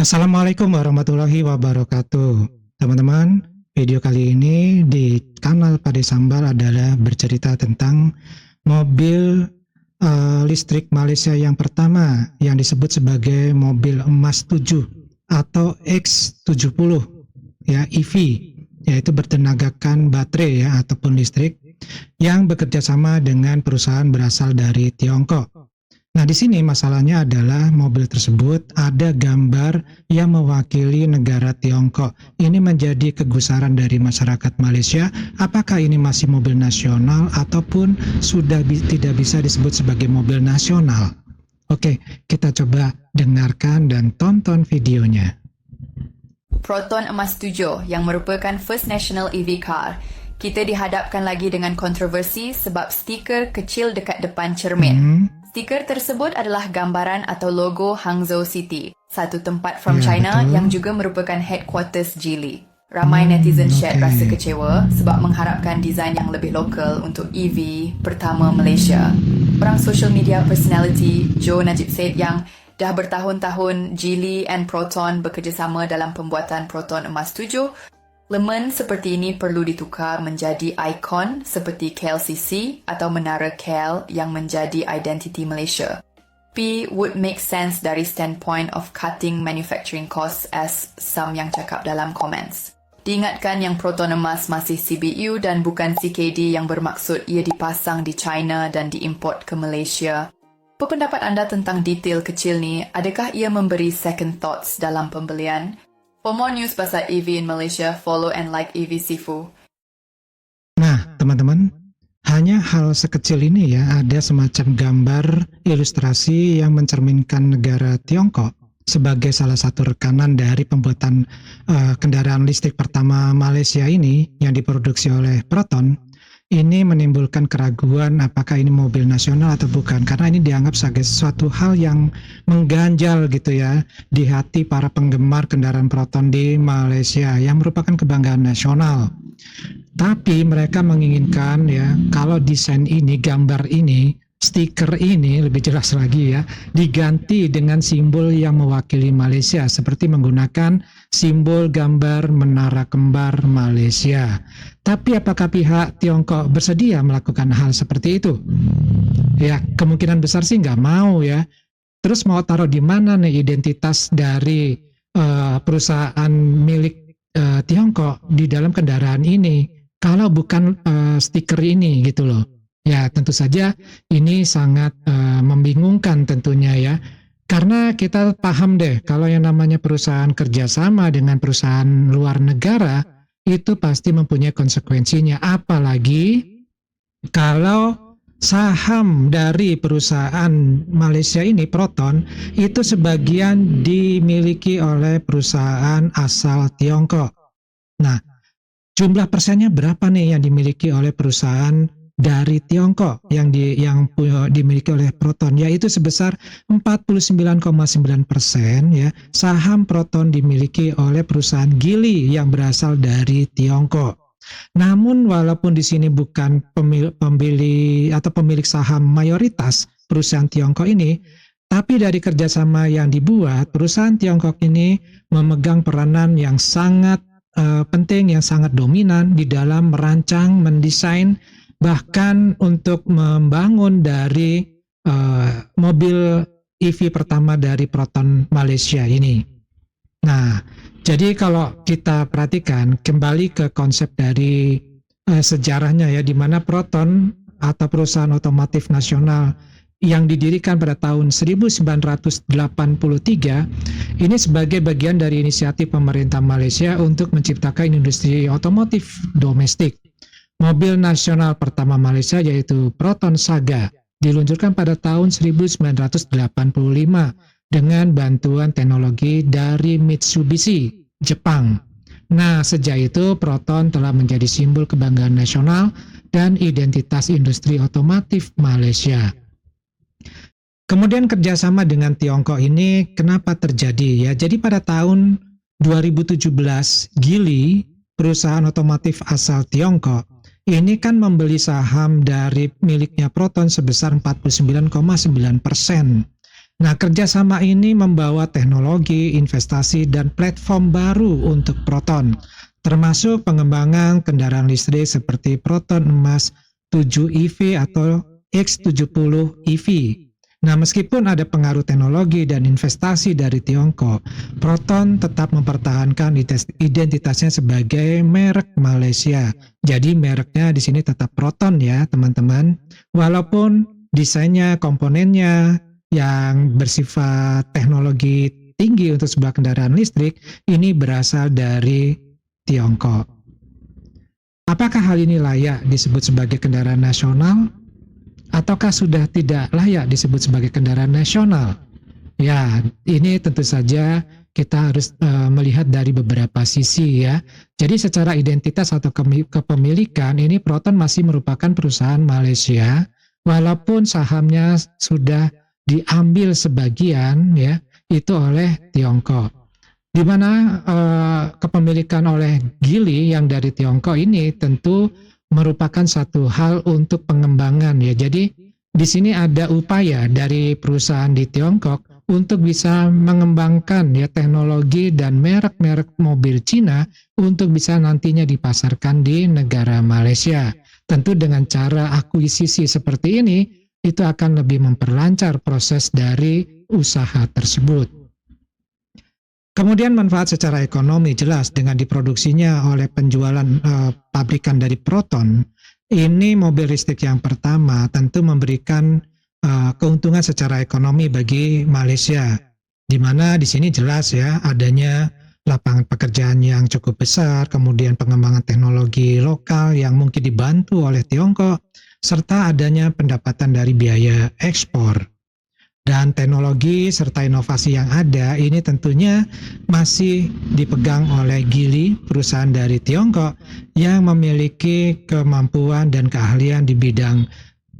Assalamualaikum warahmatullahi wabarakatuh. Teman-teman, video kali ini di kanal Pade Sambal adalah bercerita tentang mobil listrik Malaysia yang pertama yang disebut sebagai mobil emas 7 atau X70 ya, EV, yaitu bertenagakan baterai ya ataupun listrik yang bekerja sama dengan perusahaan berasal dari Tiongkok. Nah, di sini masalahnya adalah mobil tersebut ada gambar yang mewakili negara Tiongkok. Ini menjadi kegusaran dari masyarakat Malaysia. Apakah ini masih mobil nasional ataupun sudah tidak bisa disebut sebagai mobil nasional? Oke, kita coba dengarkan dan tonton videonya. Proton Emas 7 yang merupakan first national EV car. Kita dihadapkan lagi dengan kontroversi sebab stiker kecil dekat depan cermin. Stiker tersebut adalah gambaran atau logo Hangzhou City, satu tempat from China betul. yang juga merupakan headquarters Geely. Ramai netizen share rasa kecewa sebab mengharapkan desain yang lebih lokal untuk EV pertama Malaysia. Orang social media personality Joe Najib Said yang dah bertahun-tahun Geely and Proton bekerjasama dalam pembuatan Proton Emas 7, lemen seperti ini perlu ditukar menjadi ikon seperti KLCC atau Menara KL yang menjadi identiti Malaysia. P would make sense dari standpoint of cutting manufacturing costs as some yang cakap dalam comments. Diingatkan yang Proton Emas masih CBU dan bukan CKD yang bermaksud ia dipasang di China dan diimport ke Malaysia. Apa pendapat anda tentang detail kecil ni? Adakah ia memberi second thoughts dalam pembelian? For more news pasal EV in Malaysia, follow and like EV Sifu. Nah, teman-teman, hanya hal sekecil ini ya, ada semacam gambar ilustrasi yang mencerminkan negara Tiongkok sebagai salah satu rekanan dari pembuatan kendaraan listrik pertama Malaysia ini yang diproduksi oleh Proton. Ini menimbulkan keraguan apakah ini mobil nasional atau bukan, karena ini dianggap sebagai suatu hal yang mengganjal gitu ya di hati para penggemar kendaraan Proton di Malaysia yang merupakan kebanggaan nasional. Tapi mereka menginginkan ya kalau desain ini, gambar ini, stiker ini lebih jelas lagi ya, diganti dengan simbol yang mewakili Malaysia seperti menggunakan simbol gambar menara kembar Malaysia. Tapi apakah pihak Tiongkok bersedia melakukan hal seperti itu? Ya, kemungkinan besar sih nggak mau ya. Terus mau taruh di mana nih identitas dari perusahaan milik Tiongkok di dalam kendaraan ini? Kalau bukan stiker ini gitu loh. Ya, tentu saja ini sangat membingungkan tentunya ya. Karena kita paham deh, kalau yang namanya perusahaan kerjasama dengan perusahaan luar negara, itu pasti mempunyai konsekuensinya. Apalagi kalau saham dari perusahaan Malaysia ini, Proton, itu sebagian dimiliki oleh perusahaan asal Tiongkok. Nah, jumlah persennya berapa nih yang dimiliki oleh perusahaan dari Tiongkok yang dimiliki oleh Proton, yaitu sebesar 49,9% ya. Saham Proton dimiliki oleh perusahaan Geely yang berasal dari Tiongkok. Namun walaupun di sini bukan pemilik saham mayoritas perusahaan Tiongkok ini, tapi dari kerjasama yang dibuat, perusahaan Tiongkok ini memegang peranan yang sangat penting, yang sangat dominan di dalam merancang, mendesain, bahkan untuk membangun dari mobil EV pertama dari Proton Malaysia ini. Nah, jadi kalau kita perhatikan kembali ke konsep dari sejarahnya ya, di mana Proton atau perusahaan otomotif nasional yang didirikan pada tahun 1983 ini sebagai bagian dari inisiatif pemerintah Malaysia untuk menciptakan industri otomotif domestik. Mobil nasional pertama Malaysia yaitu Proton Saga diluncurkan pada tahun 1985 dengan bantuan teknologi dari Mitsubishi, Jepang. Nah, sejak itu Proton telah menjadi simbol kebanggaan nasional dan identitas industri otomotif Malaysia. Kemudian kerjasama dengan Tiongkok ini kenapa terjadi ya? Jadi pada tahun 2017 Geely, perusahaan otomotif asal Tiongkok, ini kan membeli saham dari miliknya Proton sebesar 49,9%. Nah, kerjasama ini membawa teknologi, investasi, dan platform baru untuk Proton, termasuk pengembangan kendaraan listrik seperti Proton Emas 7 EV atau X70 EV. Nah, meskipun ada pengaruh teknologi dan investasi dari Tiongkok, Proton tetap mempertahankan identitasnya sebagai merek Malaysia. Jadi mereknya di sini tetap Proton ya, teman-teman. Walaupun desainnya, komponennya yang bersifat teknologi tinggi untuk sebuah kendaraan listrik ini berasal dari Tiongkok. Apakah hal ini layak disebut sebagai kendaraan nasional? Ataukah sudah tidak layak disebut sebagai kendaraan nasional? Ya, ini tentu saja kita harus melihat dari beberapa sisi ya. Jadi secara identitas atau kepemilikan ini Proton masih merupakan perusahaan Malaysia, walaupun sahamnya sudah diambil sebagian ya itu oleh Tiongkok. Di mana kepemilikan oleh Geely yang dari Tiongkok ini tentu merupakan satu hal untuk pengembangan ya. Jadi di sini ada upaya dari perusahaan di Tiongkok untuk bisa mengembangkan ya teknologi dan merek-merek mobil Cina untuk bisa nantinya dipasarkan di negara Malaysia. Tentu dengan cara akuisisi seperti ini itu akan lebih memperlancar proses dari usaha tersebut. Kemudian manfaat secara ekonomi jelas dengan diproduksinya oleh penjualan pabrikan dari Proton. Ini mobil listrik yang pertama tentu memberikan keuntungan secara ekonomi bagi Malaysia. Di mana di sini jelas ya adanya lapangan pekerjaan yang cukup besar, kemudian pengembangan teknologi lokal yang mungkin dibantu oleh Tiongkok, serta adanya pendapatan dari biaya ekspor. Dan teknologi serta inovasi yang ada ini tentunya masih dipegang oleh Geely, perusahaan dari Tiongkok yang memiliki kemampuan dan keahlian di bidang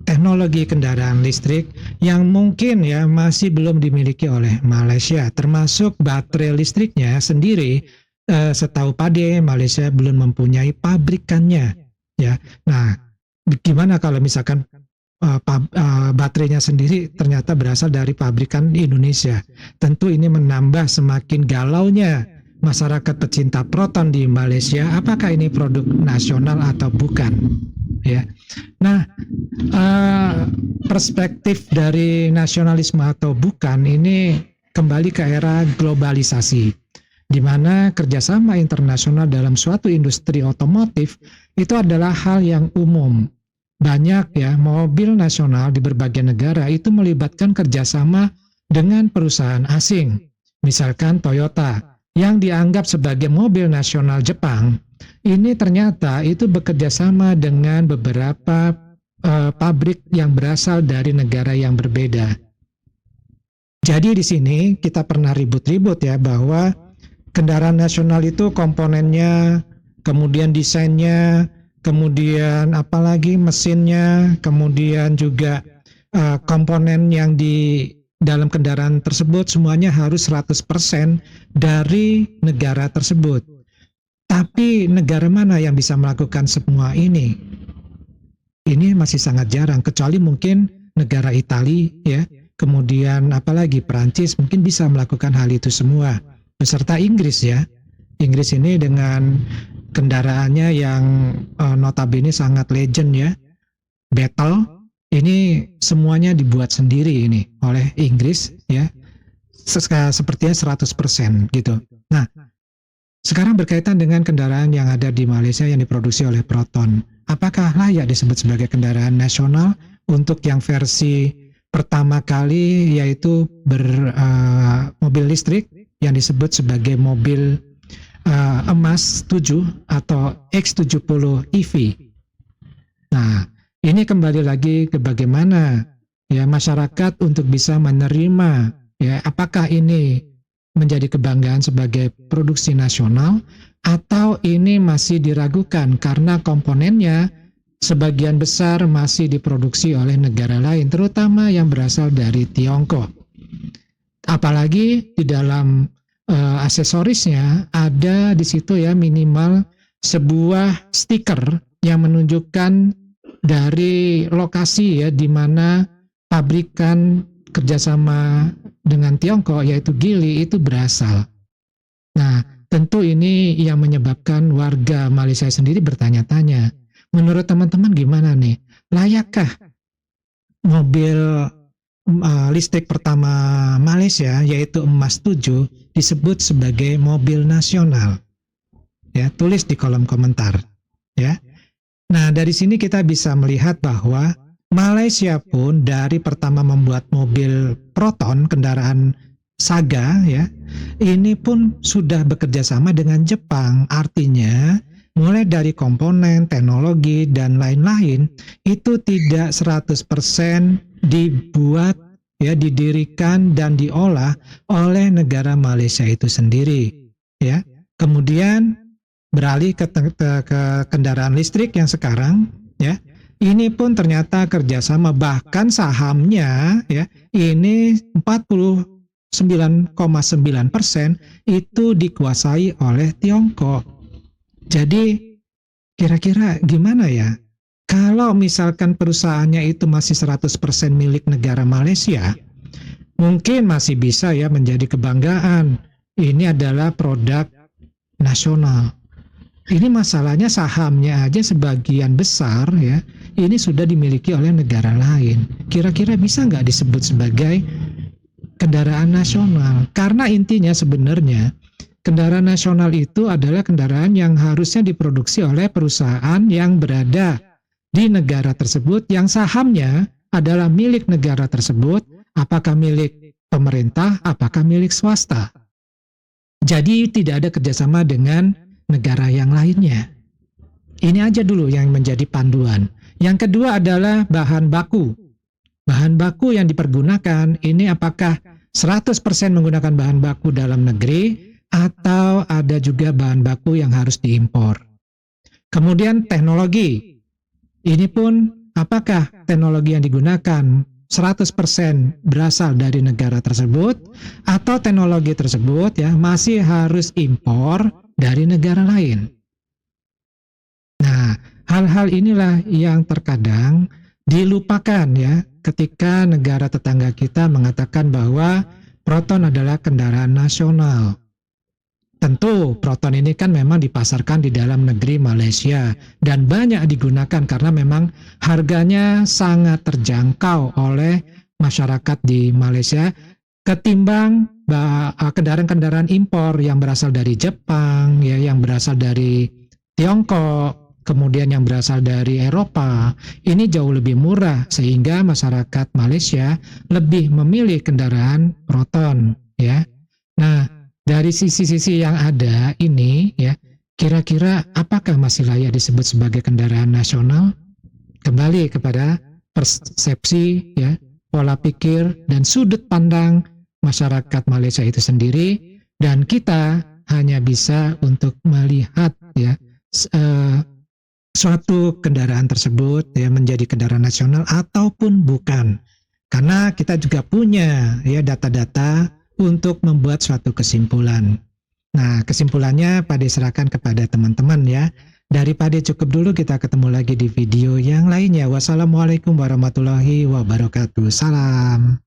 teknologi kendaraan listrik yang mungkin ya masih belum dimiliki oleh Malaysia, termasuk baterai listriknya sendiri. Setahu Pade, Malaysia belum mempunyai pabrikannya ya. Nah, gimana kalau misalkan baterainya sendiri ternyata berasal dari pabrikan di Indonesia? Tentu ini menambah semakin galaunya masyarakat pecinta Proton di Malaysia. Apakah ini produk nasional atau bukan? Ya. Nah, perspektif dari nasionalisme atau bukan ini kembali ke era globalisasi, di mana kerjasama internasional dalam suatu industri otomotif itu adalah hal yang umum. Banyak ya mobil nasional di berbagai negara itu melibatkan kerjasama dengan perusahaan asing. Misalkan Toyota yang dianggap sebagai mobil nasional Jepang, ini ternyata itu bekerja sama dengan beberapa pabrik yang berasal dari negara yang berbeda. Jadi di sini kita pernah ribut-ribut ya bahwa kendaraan nasional itu komponennya, kemudian desainnya, kemudian apalagi mesinnya, kemudian juga komponen yang di dalam kendaraan tersebut semuanya harus 100% dari negara tersebut. Tapi negara mana yang bisa melakukan semua ini? Ini masih sangat jarang, kecuali mungkin negara Italia ya, kemudian apalagi Perancis mungkin bisa melakukan hal itu semua, beserta Inggris ya. Inggris ini dengan kendaraannya yang notabene sangat legend ya, Battle, ini semuanya dibuat sendiri ini oleh Inggris ya, sepertinya 100% gitu. Nah, sekarang berkaitan dengan kendaraan yang ada di Malaysia yang diproduksi oleh Proton, apakah layak disebut sebagai kendaraan nasional untuk yang versi pertama kali, yaitu mobil listrik yang disebut sebagai mobil Emas 7 atau X70 EV. Nah, ini kembali lagi ke bagaimana ya masyarakat untuk bisa menerima ya apakah ini menjadi kebanggaan sebagai produksi nasional atau ini masih diragukan karena komponennya sebagian besar masih diproduksi oleh negara lain, terutama yang berasal dari Tiongkok. Apalagi di dalam aksesorisnya ada di situ ya minimal sebuah stiker yang menunjukkan dari lokasi ya di mana pabrikan kerjasama dengan Tiongkok yaitu Geely itu berasal. Nah, tentu ini yang menyebabkan warga Malaysia sendiri bertanya-tanya, menurut teman-teman gimana nih? Layakkah mobil listrik pertama Malaysia yaitu Emas 7 disebut sebagai mobil nasional? Ya, tulis di kolom komentar, ya. Nah, dari sini kita bisa melihat bahwa Malaysia pun dari pertama membuat mobil Proton, kendaraan Saga, ya, ini pun sudah bekerja sama dengan Jepang. Artinya, mulai dari komponen, teknologi, dan lain-lain, itu tidak 100% dibuat, ya, didirikan dan diolah oleh negara Malaysia itu sendiri, ya. Kemudian beralih ke kendaraan listrik yang sekarang, ya. Ini pun ternyata kerjasama, bahkan sahamnya, ya, ini 49,9% itu dikuasai oleh Tiongkok. Jadi kira-kira gimana ya? Kalau misalkan perusahaannya itu masih 100% milik negara Malaysia, mungkin masih bisa ya menjadi kebanggaan. Ini adalah produk nasional. Ini masalahnya sahamnya aja sebagian besar, ya, ini sudah dimiliki oleh negara lain. Kira-kira bisa nggak disebut sebagai kendaraan nasional? Karena intinya sebenarnya kendaraan nasional itu adalah kendaraan yang harusnya diproduksi oleh perusahaan yang berada di negara tersebut, yang sahamnya adalah milik negara tersebut, apakah milik pemerintah, apakah milik swasta. Jadi tidak ada kerjasama dengan negara yang lainnya. Ini aja dulu yang menjadi panduan. Yang kedua adalah bahan baku. Bahan baku yang dipergunakan ini apakah 100% menggunakan bahan baku dalam negeri atau ada juga bahan baku yang harus diimpor. Kemudian teknologi. Ini pun apakah teknologi yang digunakan 100% berasal dari negara tersebut atau teknologi tersebut ya masih harus impor dari negara lain. Nah, hal-hal inilah yang terkadang dilupakan ya ketika negara tetangga kita mengatakan bahwa Proton adalah kendaraan nasional. Tentu Proton ini kan memang dipasarkan di dalam negeri Malaysia dan banyak digunakan karena memang harganya sangat terjangkau oleh masyarakat di Malaysia ketimbang kendaraan-kendaraan impor yang berasal dari Jepang, ya, yang berasal dari Tiongkok, kemudian yang berasal dari Eropa. Ini jauh lebih murah sehingga masyarakat Malaysia lebih memilih kendaraan Proton, ya. Nah, dari sisi-sisi yang ada ini, ya, kira-kira apakah masih layak disebut sebagai kendaraan nasional? Kembali kepada persepsi, ya, pola pikir dan sudut pandang masyarakat Malaysia itu sendiri, dan kita hanya bisa untuk melihat ya suatu kendaraan tersebut ya menjadi kendaraan nasional ataupun bukan, karena kita juga punya ya data-data untuk membuat suatu kesimpulan. Nah, kesimpulannya Pak De serahkan kepada teman-teman ya. Dari Pak De cukup dulu, kita ketemu lagi di video yang lainnya. Wassalamualaikum warahmatullahi wabarakatuh. Salam.